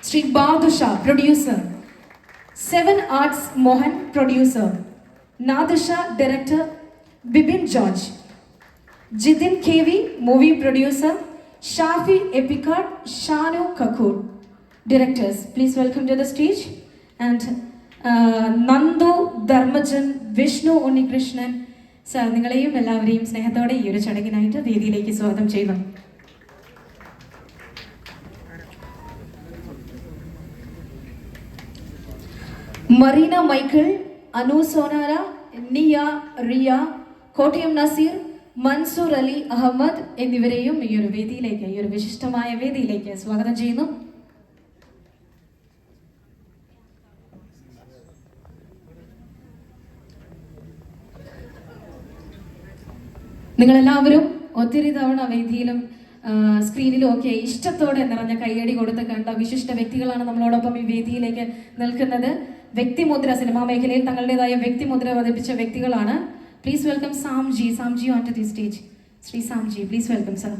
Sri Badusha, producer. Seven Arts Mohan, producer. Nadusha, director. Bibin George. Jitin KV, movie producer. Shafi Epicard, Shanu Kakur, directors. Please welcome to the stage. And Nandu Dharmajan, Vishnu Unikrishnan. Sir, നിങ്ങളെയും എല്ലാവരെയും സ്നേഹത്തോടെ ഈ ഒരു ചടങ്ങിനായിട്ട് വേദിയിലേക്ക് സ്വാഗതം ചെയ്യുന്നു. Marina Michael, Anu Sonara, നിയ, റിയ, കോട്ടയം നസീർ, മൻസൂർ അലി അഹമ്മദ് എന്നിവരെയും ഈ ഒരു വേദിയിലേക്ക്, ഈ ഒരു വിശിഷ്ടമായ വേദിയിലേക്ക് സ്വാഗതം ചെയ്യുന്നു. നിങ്ങളെല്ലാവരും ഒത്തിരി തവണ വേദിയിലും സ്ക്രീനിലും ഒക്കെ ഇഷ്ടത്തോടെ നിറഞ്ഞ കയ്യടി കൊടുത്ത് കണ്ട വിശിഷ്ട വ്യക്തികളാണ് നമ്മളോടൊപ്പം ഈ വേദിയിലേക്ക് നിൽക്കുന്നത്. വ്യക്തിമുദ്ര, സിനിമാ മേഖലയിൽ തങ്ങളുടേതായ വ്യക്തിമുദ്ര പതിപ്പിച്ച വ്യക്തികളാണ്. Please welcome Samji. Samji on to the stage. Shri Samji, please welcome sir.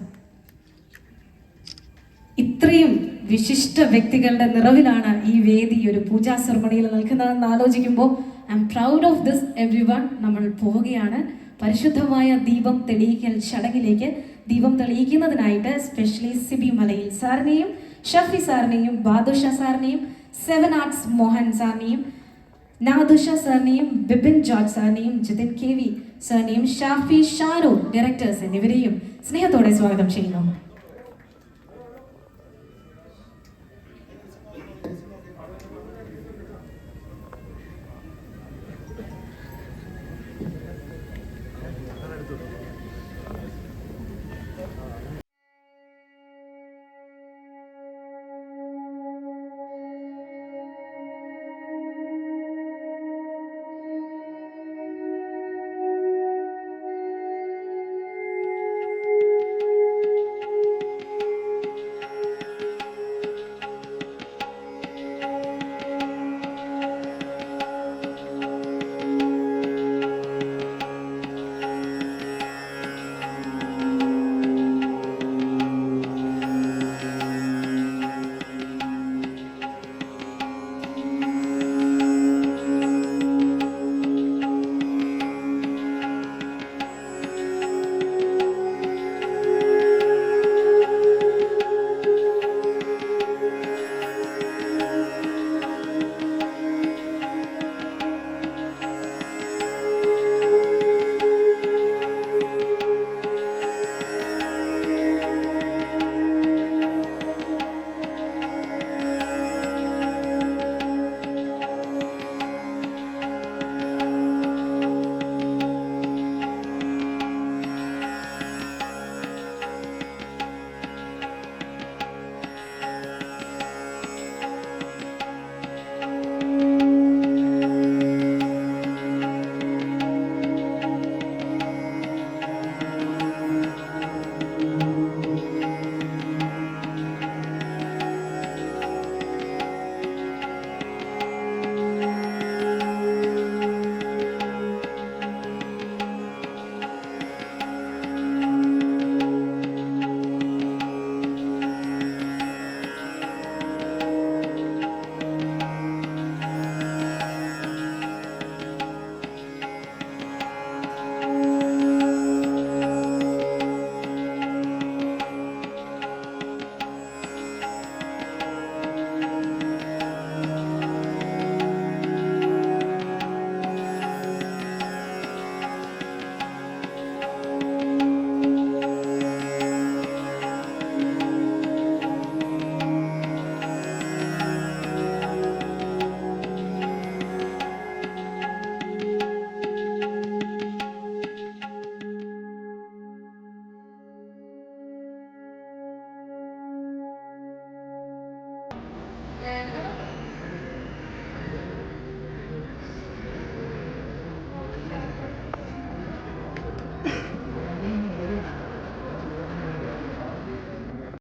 ഇത്രയും വിശിഷ്ട വ്യക്തികളുടെ നിറവിലാണ് ഈ വേദി ഒരു പൂജാ സെറമണിയിൽ നിൽക്കുന്നതെന്ന് ആലോചിക്കുമ്പോൾ I am proud of this every one. നമ്മൾ പോവുകയാണ് പരിശുദ്ധമായ ദീപം തെളിയിക്കൽ ചടങ്ങിലേക്ക്. ദീപം തെളിയിക്കുന്നതിനായിട്ട് സ്പെഷ്യലി സിബി മലയിൽ സാറിനെയും, ഷഫി സാറിനെയും, ബാദുഷ സാറിനെയും, സെവൻ ആർട്സ് മോഹൻ സാറിനെയും, നാദുഷ സാറിനെയും, ബിപിൻ ജോർജ് സാറിനെയും, ജിതിൻ KV സാറിനെയും, ഷാഫി ഷാനു ഡയറക്ടേഴ്സ് എന്നിവരെയും സ്നേഹത്തോടെ സ്വാഗതം ചെയ്യുന്നു.